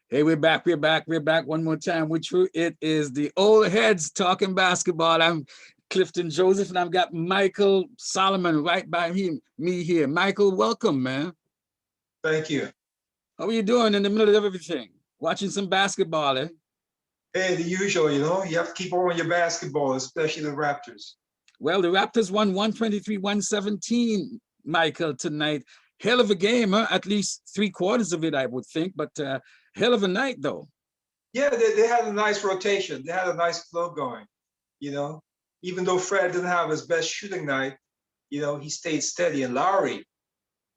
Hey, we're back one more time with you. It is the old heads talking basketball. I'm Clifton Joseph, and I've got Michael Solomon right by me here. Michael, welcome, man. Thank you. How are you doing in the middle of everything? Watching some basketball, eh? Hey, the usual, you have to keep on your basketball, especially the Raptors. Well, the Raptors won 123-117, Michael, tonight. Hell of a game, huh? At least 3/4 of it, I would think, but hell of a night, though. Yeah, they had a nice rotation. They had a nice flow going, you know. Even though Fred didn't have his best shooting night, he stayed steady. And Lowry,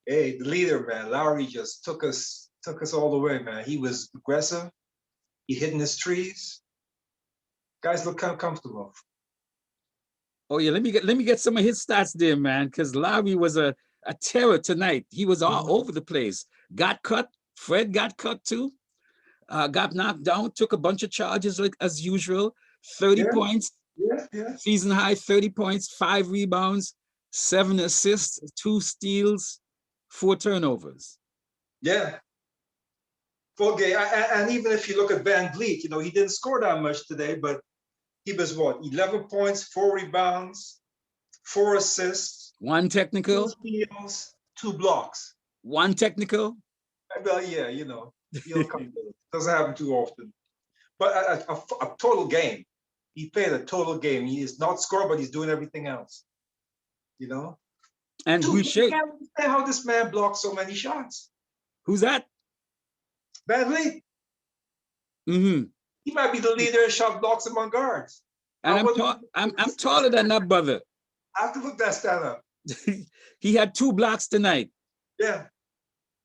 hey, the leader, man, Lowry just took us all the way, man. He was aggressive. He hitting his trees. Guys look kind of comfortable. Oh yeah, let me get some of his stats there, man, because Lowry was a terror tonight. He was all over the place. Got cut. Fred got cut too. Got knocked down. Took a bunch of charges like as usual. 30 Yeah, points, yeah. season high. 30 points, 5 rebounds, 7 assists, 2 steals, 4 turnovers. Yeah. Full game. And even if you look at Van Vliet, he didn't score that much today, but he was what? 11 points, 4 rebounds, 4 assists, 1 2 technical. steals, 2 blocks. 1 technical. Well, yeah, doesn't happen too often. But a total game. He played a total game. He is not scoring, but he's doing everything else. And Dude, Boucher. you can't understand how this man blocks so many shots. Who's that? Van Vliet. Mm-hmm. He might be the leader in shot blocks among guards. And I'm taller than that brother. I have to look that stat up. He had 2 blocks tonight. Yeah.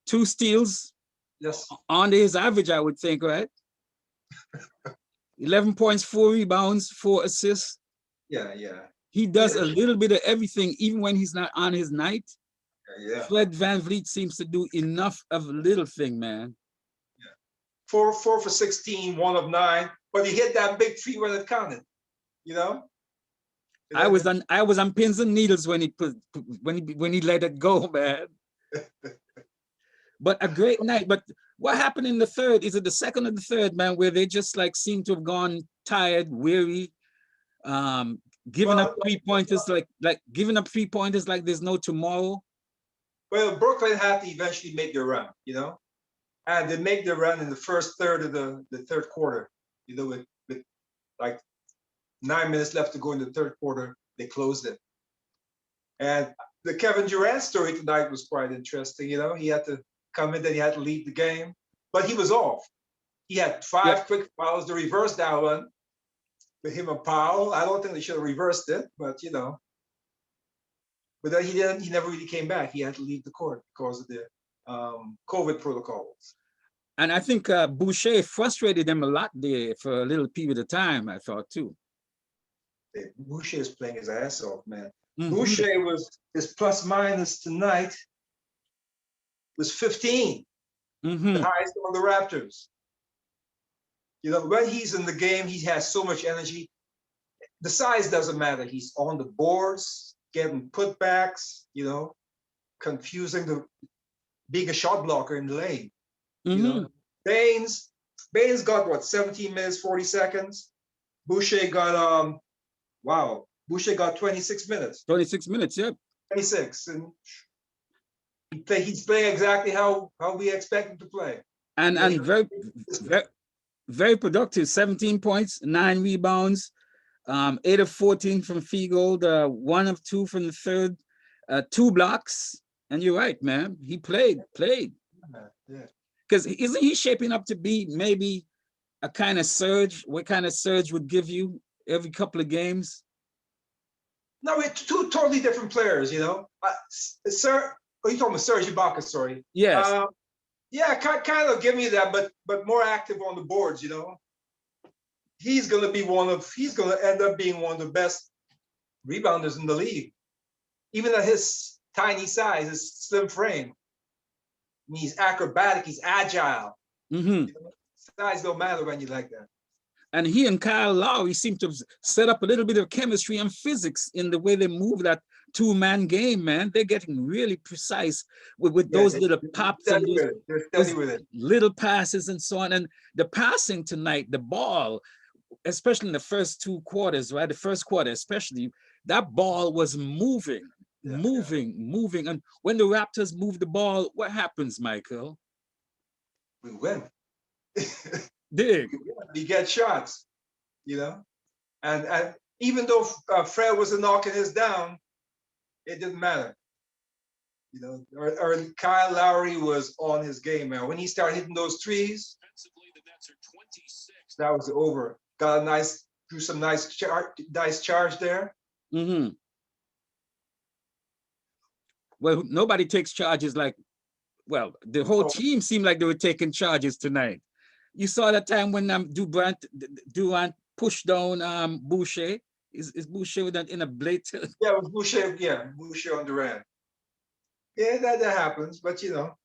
2 steals. Yes. On his average, I would think, right? 11 points, 4 rebounds, 4 assists. Yeah. He does a little bit of everything, even when he's not on his night. Yeah. Fred Van Vliet seems to do enough of a little thing, man. Yeah. 4 for 16, 1 of 9, but he hit that big 3 when it counted. I was on pins and needles when he let it go, man. But a great night. But what happened in the third? Is it the second or the third, man, where they just like seem to have gone tired, weary, giving up 3-pointers, like giving up 3-pointers like there's no tomorrow? Well, Brooklyn had to eventually make their run, and they make their run in the first third of the third quarter, with like 9 minutes left to go in the third quarter, they closed it. And the Kevin Durant story tonight was quite interesting. He had to come in, then he had to lead the game, but he was off. He had 5 quick fouls to reverse that one with him and Powell. I don't think they should have reversed it, but but then he never really came back. He had to leave the court because of the COVID protocols. And I think Boucher frustrated them a lot there for a little period of time, I thought too. Boucher is playing his ass off, man. Mm-hmm. Boucher his plus minus tonight was 15, the highest on the Raptors. When he's in the game, he has so much energy. The size doesn't matter. He's on the boards, getting putbacks, confusing being a shot blocker in the lane. Baines got what, 17 minutes, 40 seconds. Boucher got Boucher got 26 minutes. 26 minutes, yeah. 26. And he's playing exactly how we expect him to play. And very, very, very productive. 17 points, 9 rebounds, 8 of 14 from field goal, 1 of 2 from the third, 2 blocks. And you're right, man. He played. Yeah. Because isn't he shaping up to be maybe a kind of surge? What kind of surge would give you every couple of games? No, we're 2 totally different players, Sir, you talking about Serge Ibaka, sorry. Yes. Yeah, kind of give me that, but more active on the boards, He's gonna end up being one of the best rebounders in the league. Even at his tiny size, his slim frame. I mean, he's acrobatic, he's agile. Size don't matter when you like that. And he and Kyle Lowry seem to have set up a little bit of chemistry and physics in the way they move that two-man game, man. They're getting really precise with Yeah, those little they're pops and steady with it. They're steady those with it. little passes and so on. And the passing tonight, the ball, especially in the first two quarters, right? The first quarter, especially, that ball was moving, Yeah, yeah. moving. And when the Raptors move the ball, what happens, Michael? We win. Dig. We get shots, you know. And even though Fred was knocking us down, it didn't matter. You know, or Kyle Lowry was on his game, man. When he started hitting those threes, that was over. Got a nice, drew some nice charge there. Mm-hmm. Well, nobody takes charges like, well, the whole team seemed like they were taking charges tonight. You saw that time when Durant pushed down Boucher. Is Boucher in a blatant? Yeah, it was Boucher. Yeah, Boucher on Durant. Yeah, that happens. But you know,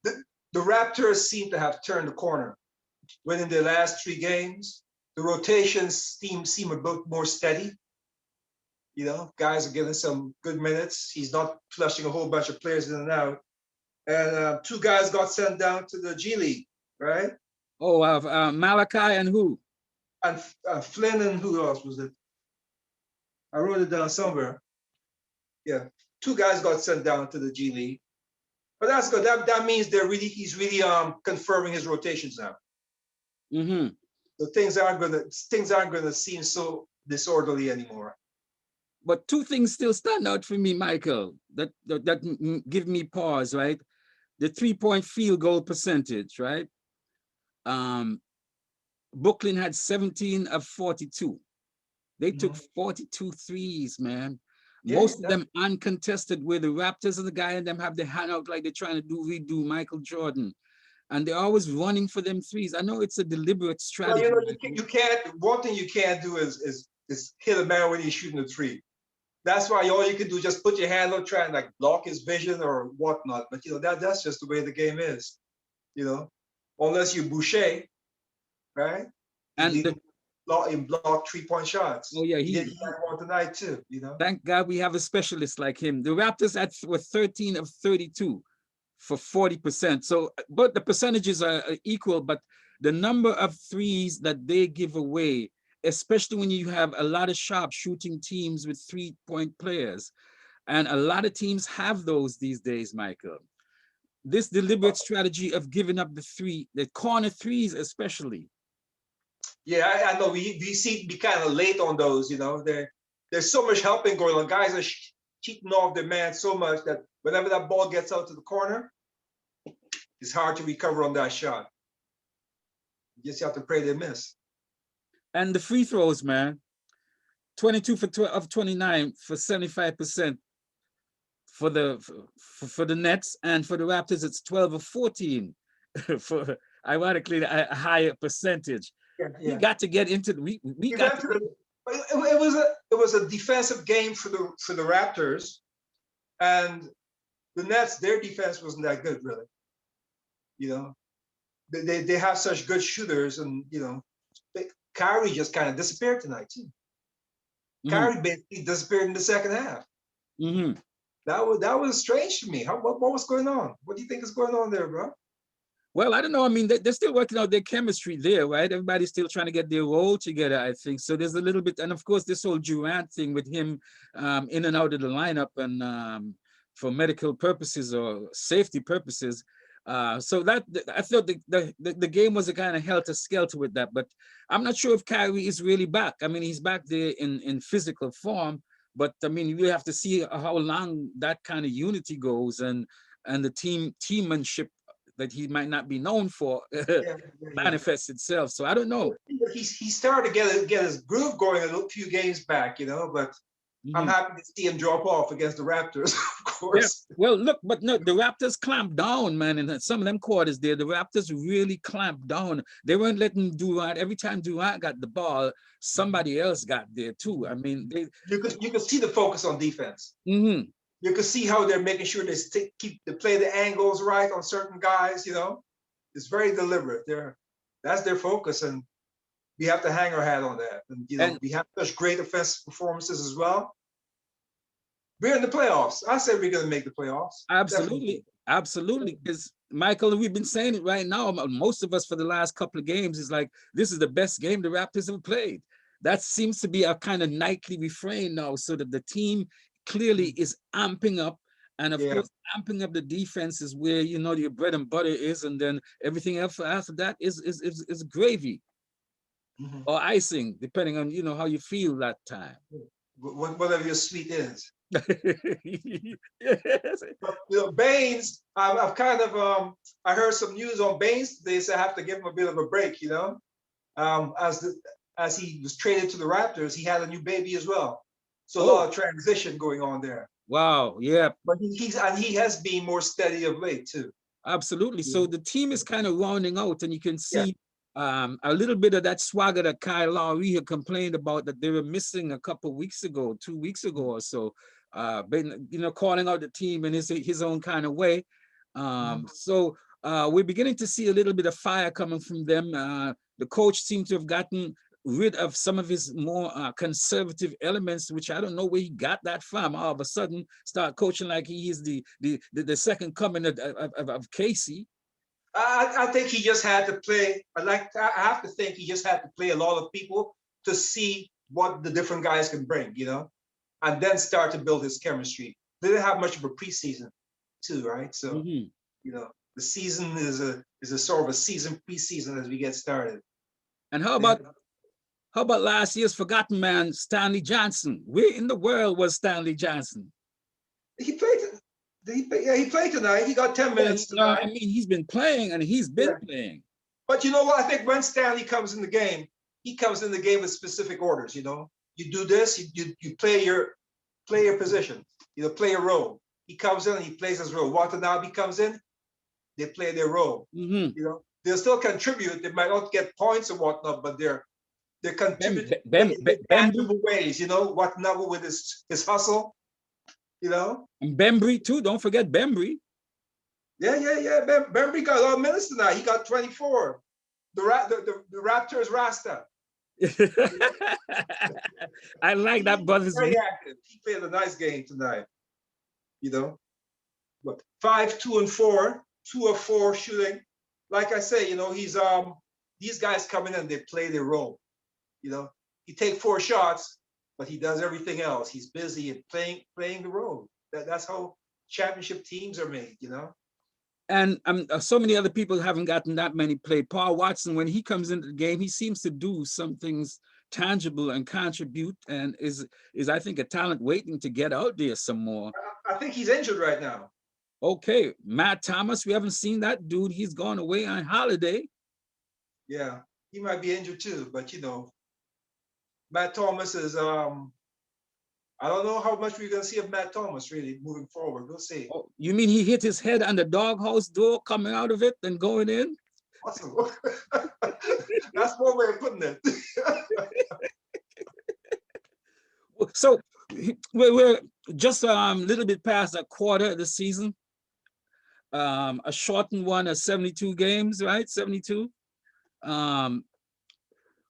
the Raptors seem to have turned the corner. Within the last 3 games, the rotations seem a bit more steady. You know, guys are getting some good minutes. He's not flushing a whole bunch of players in and out. And 2 guys got sent down to the G League, right? Oh, Malachi and who? And Flynn and who else was it? I wrote it down somewhere. Yeah, 2 guys got sent down to the G League, but that's good. That means he's really confirming his rotations now. Mm-hmm. So things aren't gonna seem so disorderly anymore. But 2 things still stand out for me, Michael, that give me pause, right? The 3-point field goal percentage, right? Brooklyn had 17 of 42. They took 42 threes, man. Yeah, Most of them uncontested, where the Raptors and the guy in them have their hand out like they're trying to redo Michael Jordan. And they're always running for them threes. I know it's a deliberate strategy. Well, you know, you can't. One thing you can't do is hit a man when he's shooting a 3. That's why all you can do is just put your hand out, try and like block his vision or whatnot. But you know that's just the way the game is. You know, unless you Boucher, right? And he block 3-point shots. Oh yeah, he had one tonight too. You know. Thank God we have a specialist like him. The Raptors were 13 of 32 for 40%. So, but the percentages are equal. But the number of threes that they give away, especially when you have a lot of sharp shooting teams with 3-point players, and a lot of teams have those these days, Michael. This deliberate strategy of giving up the corner threes especially. Yeah, I know. We seem to be kind of late on those. You know, there's so much helping going on. Guys are cheating off their man so much that whenever that ball gets out to the corner, it's hard to recover on that shot. You just have to pray they miss. And the free throws, man, 22 of 29 for 75% for the Nets, and for the Raptors, it's 12 of 14 for, ironically, a higher percentage. Yeah. We got to get into we got to. It was a defensive game for the Raptors, and the Nets, their defense wasn't that good, really. You know, they have such good shooters, and you know, Kyrie just kind of disappeared tonight too. Kyrie basically disappeared in the second half. That was strange to me. What was going on? What do you think is going on there, bro? Well, I don't know. I mean, they're still working out their chemistry there, right? Everybody's still trying to get their role together, I think. So there's a little bit, and of course, this whole Durant thing with him in and out of the lineup and for medical purposes or safety purposes. So that I thought the game was a kind of helter-skelter with that, but I'm not sure if Kyrie is really back. I mean, he's back there in physical form, but I mean, you have to see how long that kind of unity goes and the teammanship that he might not be known for manifests itself. So I don't know. He started to get his groove going a few games back, you know, but I'm happy to see him drop off against the Raptors, of course. Yeah. Well, look, but no, the Raptors clamped down, man. In some of them quarters there, the Raptors really clamped down. They weren't letting Durant. Every time Durant got the ball, somebody else got there too. I mean, you could see the focus on defense. You can see how they're making sure they play the angles right on certain guys. You know, it's very deliberate. That's their focus, and we have to hang our hat on that. And you know, And we have such great offensive performances as well. We're in the playoffs. I said we're going to make the playoffs. absolutely, Definitely. absolutely. Because Michael, we've been saying it right now. Most of us for the last couple of games is like, this is the best game the Raptors have played. That seems to be a kind of nightly refrain now, so that the team clearly is amping up. And of Yeah. course, amping up the defense is where, you know, your bread and butter is, and then everything else after that is gravy Mhm. or icing, depending on, you know, how you feel that time. Whatever your sweet is. Yes. But, you know, Baines, I've kind of I heard some news on Baines. They say I have to give him a bit of a break. You know, as he was traded to the Raptors, he had a new baby as well. So a lot Oh, of transition going on there. wow. Yeah, But he has been more steady of late too. absolutely. Yeah. So the team is kind of rounding out, and you can Yeah. see a little bit of that swagger that Kyle Lowry had complained about that they were missing a couple of weeks ago, 2 weeks ago or so. Been, you know, calling out the team in his own kind of way. Mhm. So we're beginning to see a little bit of fire coming from them. The coach seemed to have gotten rid of some of his more conservative elements, which I don't know where he got that from. All of a sudden, start coaching like he is the second coming of Casey. I think he just had to play. I have to think he just had to play a lot of people to see what the different guys can bring, you know, and then start to build his chemistry. They didn't have much of a preseason, too, right? So Mhm. you know, the season is a sort of a season preseason as we get started. And Then how about last year's forgotten man, Stanley Johnson? Where in the world was Stanley Johnson? he played. Yeah, he played tonight. He got 10 Well, minutes no, I tonight. mean, he's been playing and he's been Yeah. playing. But you know what? I think when Stanley comes in the game, he comes in the game with specific orders. You know, you do this, you play your position, you know, play a role. He comes in and he plays his role. Watanabe comes in, they play their role. Mm-hmm. You know, they'll still contribute. They might not get points or whatnot, but they're contributing in Bembry tangible ways. You know, Watanabe with his hustle. You know, and Bembry too. Don't forget Bembry. yeah. Bembry got a lot of minutes tonight. He got 24. The Raptors Rasta. I like that brother's Very name. active. He played a nice game tonight. You know, but 5, 2, and 4, 2 of 4 shooting. Like I say, you know, he's these guys come in and they play their role. You know, he take 4 shots, but he does everything else. He's busy at playing the role. That's how championship teams are made. You know. And so many other people haven't gotten that many play. Paul Watson, when he comes into the game, he seems to do some things tangible and contribute, and is I think a talent waiting to get out there some more. I think he's injured right now. Okay, Matt Thomas, we haven't seen that dude. He's gone away on holiday. Yeah, he might be injured too. But you know, Matt Thomas is I don't know how much we're going to see of Matt Thomas really moving forward. We'll see. Oh, you mean he hit his head on the doghouse door coming out of it and going in? Possible. That's one way of putting it. So we're just a little bit past a quarter of the season. A shortened one of 72 games, right? 72. Um,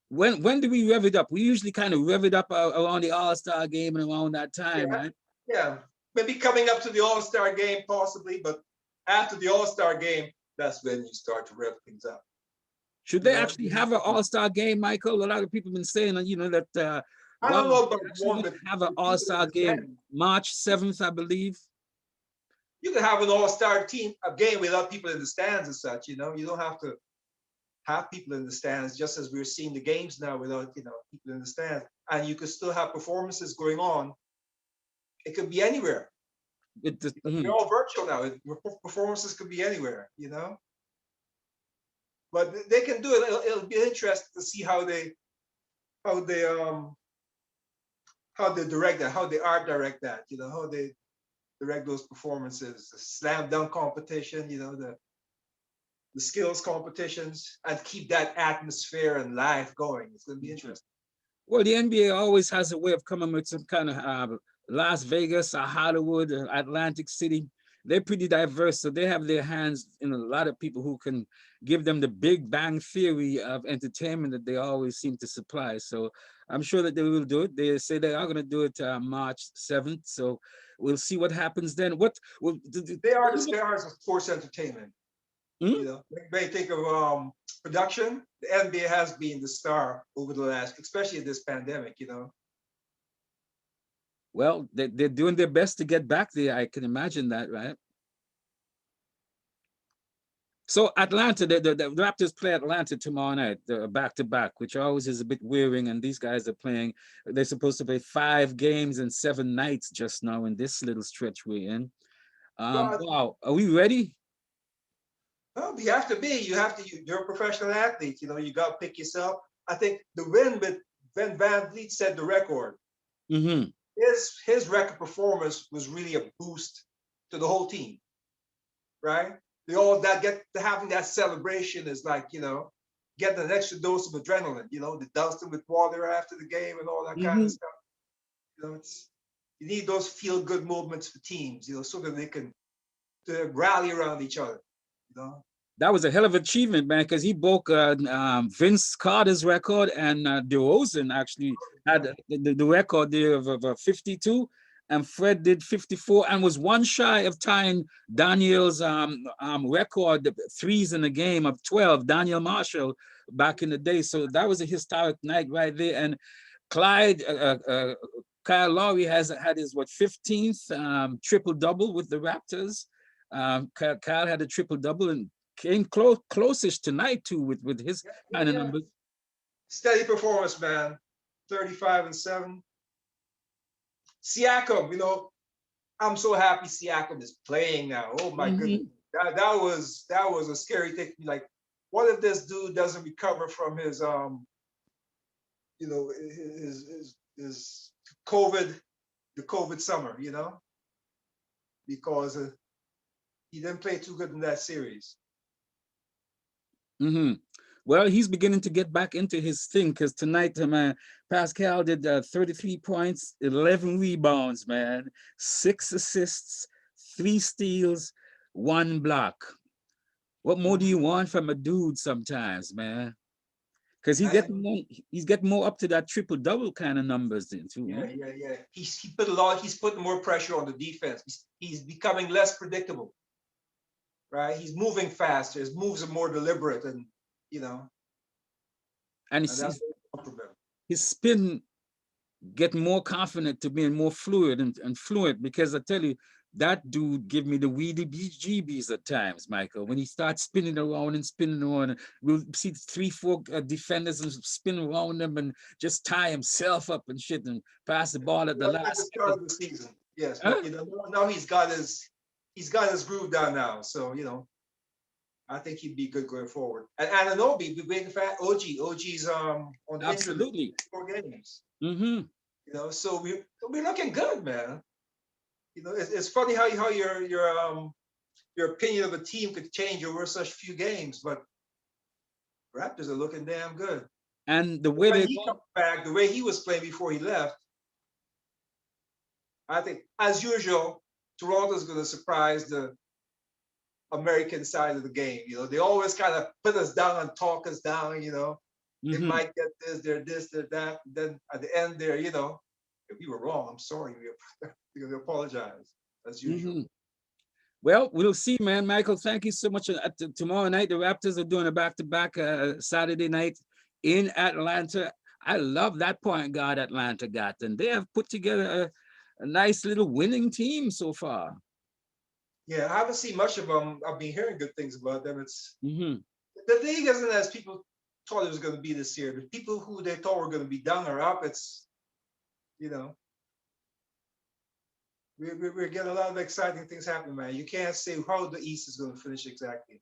when do we rev it up? We usually kind of rev it up around the All-Star game and around that time, Yeah, right? yeah. Maybe coming up to the All-Star game, possibly, but after the All-Star game, that's when you start to rev things up. Should You they know, actually have an All-Star game, Michael? A lot of people have been saying, you know, that I well, don't know about they're actually one going with to have an people in All-Star the game stands. March 7th, I believe. You can have an All-Star team, a game without people in the stands and such. You know, you don't have to have people in the stands, just as we're seeing the games now without, you know, people in the stands. And you could still have performances going on. It could be anywhere. We're all virtual now. Performances could be anywhere, you know. But they can do it. It'll be interesting to see how they how they direct that, how they art direct that, you know, how they direct those performances, the slam dunk competition, you know, the skills competitions, and keep that atmosphere and life going. It's going to be interesting. Well, the NBA always has a way of coming with some kind of Las Vegas or Hollywood or Atlantic City they're pretty diverse, so they have their hands in a lot of people who can give them the big bang theory of entertainment that they always seem to supply. So I'm sure that they will do it. They say they are going to do it March 7th. So we'll see what happens then. What will They are the stars of sports entertainment. hmm? You know, when you think of production, the NBA has been the star over the last, especially this pandemic. You know, Well, they're doing their best to get back there. I can imagine that, right? So Atlanta, the Raptors play Atlanta tomorrow night, back to back, which always is a bit wearing. And these guys are playing. They're supposed to play 5 games in 7 nights just now in this little stretch we're in. well, Wow, are we ready? well, you have to be. You have to. You're a professional athlete. You know, you got to pick yourself. I think the win with Ben Van Vliet set the record. Mm-hmm. His record performance was really a boost to the whole team, right? They all that get to having that celebration is like, you know, getting an extra dose of adrenaline, you know, the dusting with water after the game and all that kind Mm-hmm. of stuff. You know, it's you need those feel good moments for teams, you know, so that they can to rally around each other, you know. That was a hell of an achievement, man, because he broke Vince Carter's record, and DeRozan actually had Yeah. the record there of 52, and Fred did 54 and was one shy of tying Daniel's record, the threes in the game of 12, Daniel Marshall, back in the day. So that was a historic night right there. And Clyde, Kyle Lowry has had his, what, 15th triple double with the Raptors. Kyle had a triple double, and came closest tonight too with his Yeah, kind yeah, of yeah. numbers. Steady performance, man. 35-7. Siakam, you know, I'm so happy Siakam is playing now. Oh my goodness. Mhm. That was a scary thing. Like, what if this dude doesn't recover from his you know, his COVID, the COVID summer, you know, because he didn't play too good in that series. Hmm. Well, he's beginning to get back into his thing because tonight, man, Pascal did 33 points, 11 rebounds, man, 6 assists, 3 steals, 1 block. What more do you Mhm. want from a dude sometimes, man? Because And he's getting more up to that triple double kind of numbers then too. yeah, Huh? yeah, yeah. He put a lot. He's putting more pressure on the defense. He's becoming less predictable, right? He's moving faster. His moves are more deliberate, and you know, And and that's comfortable. his spin getting more confident to being more fluid and fluent, because I tell you, that dude give me the weedy GBs at times, Michael. When he starts spinning around and spinning around, we'll see 3, 4 defenders and spin around them and just tie himself up and shit and pass the ball at the Like at the last start second. of the season, yes, Huh? but you know, now he's got his groove down now. So you know, I think he'd be good going forward. And Ananobi, we're waiting for OG's on the injury list, Absolutely. 4 games. Mm-hmm. You know, so we're looking good, man. You know, it's funny how your opinion of a team could change over such few games, but Raptors are looking damn good. And the way When they he go, comes back, the way he was playing before he left, I think, as usual, Toronto's going to surprise the American side of the game. You know, they always kind of put us down and talk us down. You know, they mm-hmm, might get this, they're that. And then at the end, there, you know, if we were wrong, I'm sorry. We apologize as usual. mm-hmm. Well, we'll see, man. Michael, thank you so much. Tomorrow night, the Raptors are doing a back-to-back Saturday night in Atlanta. I love that point guard Atlanta got, and they have put together a nice little winning team so far. Yeah, I haven't seen much of them. I've been hearing good things about them. It's Hmm. the league isn't as people thought it was going to be this year. The people who they thought were going to be down or up, it's you know, we're getting a lot of exciting things happening, man. You can't say how the East is going to finish exactly.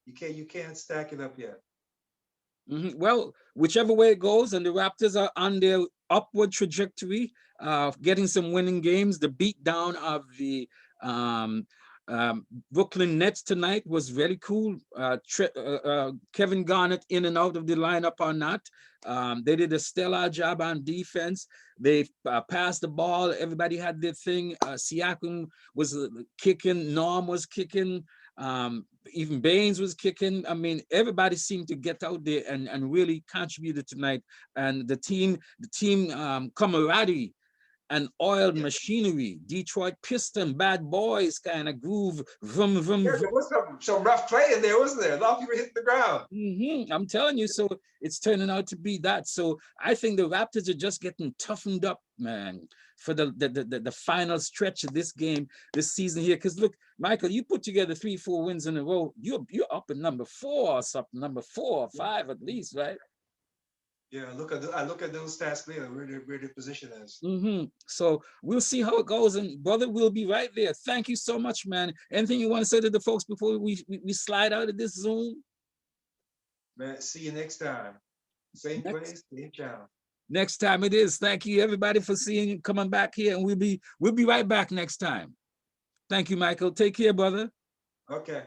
You can't stack it up yet. Hmm. Well, whichever way it goes, and the Raptors are on their upward trajectory, getting some winning games. The beatdown of the um, Brooklyn Nets tonight was very cool. Kevin Garnett in and out of the lineup or not. They did a stellar job on defense. They passed the ball. Everybody had their thing. Siakam was kicking. Norm was kicking. Even Baines was kicking. I mean, everybody seemed to get out there and really contributed tonight. And the team camaraderie and oiled machinery, Detroit Piston, bad boys kind of groove, vroom, vroom, Yeah, vroom. there was some rough play in there, wasn't there? A lot of people hitting the ground. I'm telling you, so it's turning out to be that. So I think the Raptors are just getting toughened up, man, for the final stretch of this game, this season here. Because look, Michael, you put together 3-4 wins in a row. You're up at number 4 or something, number 4 or 5 at least, right? Yeah, I look at those stats later, where their position is. So we'll see how it goes, and brother, we'll be right there. Thank you so much, man. Anything you want to say to the folks before we slide out of this Zoom? Man, see you next time. Same place, same channel. Next time it is. Thank you everybody for coming back here, and we'll be right back next time. Thank you, Michael. Take care, brother. Okay.